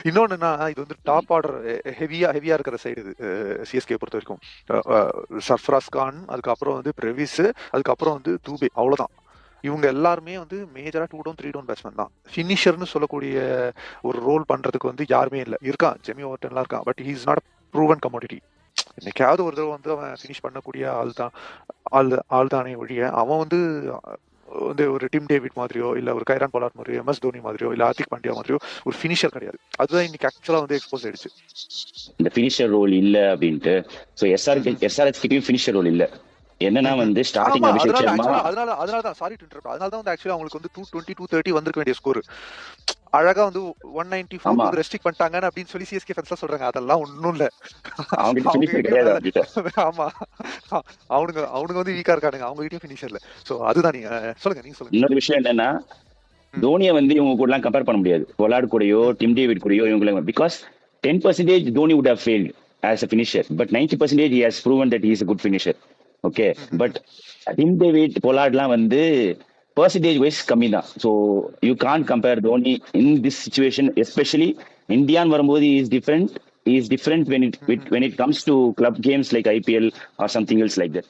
இன்னொன்னுன்னா இது வந்து top order ஹெவியா இருக்கிற சைடு இது சிஎஸ்கே பொறுத்த வரைக்கும். சர்ஃப்ராஸ் கான், அதுக்கப்புறம் வந்து பிரவிஸ், அதுக்கப்புறம் வந்து தூபே, அவ்வளவுதான். இவங்க எல்லாருமே வந்து மேஜரா 2 டவுன் 3 டவுன் பேட்ஸ்மேன் தான். ஃபினிஷர்னு சொல்லக்கூடிய ஒரு ரோல் பண்றதுக்கு வந்து யாருமே இல்லை. இருக்கான் ஜெமி ஓவர்டன்லாம் இருக்கான், but he is not proven commodity. என்னைக்காவது ஒரு தடவை வந்து அவன் ஃபினிஷ் பண்ணக்கூடிய ஆள் தானே ஒழிய, அவன் வந்து ஒரு டிம் டேவிட் மாதிரியோ இல்ல ஒரு கைரான் போலார்ட் மாதிரியோ எம்எஸ் தோனி மாதிரியோ இல்ல ஹார்திக் பாண்டியா மாதிரியோ ஒரு ஃபினிஷர் கிடையாது. அதுதான் இன்னைக்கு ஆக்சுவலா வந்து எக்ஸ்போஸ் ஆயிடுச்சு. இந்த ஃபினிஷர் ரோல் இல்ல அப்படின்ட்டு. சோ எஸ்ஆர்எச் கிட்டயும் ஃபினிஷர் ரோல் இல்ல. என்னன்னா வந்து ஸ்டார்டிங் அபிஷேக் சர்மா, அதனாலதான் சாரி டு இன்டரப்ட், அதனாலதான் வந்து ஆக்சுவலா அவங்களுக்கு வந்து 220 230 வந்திருக்க வேண்டிய ஸ்கோர் அழகா வந்து 194 வந்து ரெஸ்ட்ரிக்ட் பண்ணிட்டாங்கன்னு அப்படின்னு சொல்லி சிஎஸ்கே ஃபேன்ஸ் சொல்றாங்க. அதெல்லாம் ஒண்ணும் இல்ல. ஆமா, அவனுங்க வந்து வீக்கா இருக்கானுங்க, அவங்க கிட்டயும் ஃபினிஷர் இல்ல. சோ அதுதான். நீங்க சொல்லுங்க. இன்னொரு விஷயம் என்னன்னா, தோனியை வந்து இவங்க கூட எல்லாம் கம்பேர் பண்ண முடியாது. பொலார்ட் கூடயோ டிம் டேவிட் கூடயோ இவங்க, because 10% Dhoni would have failed as a finisher, but 90% he has proven that he is a good finisher. Okay, but Tim David, Pollard லாம் வந்து percentage wise கம்மி தான். So you can't compare Dhoni in this situation, especially Indian வரும்போது is different when it comes to club games like IPL or something else like that.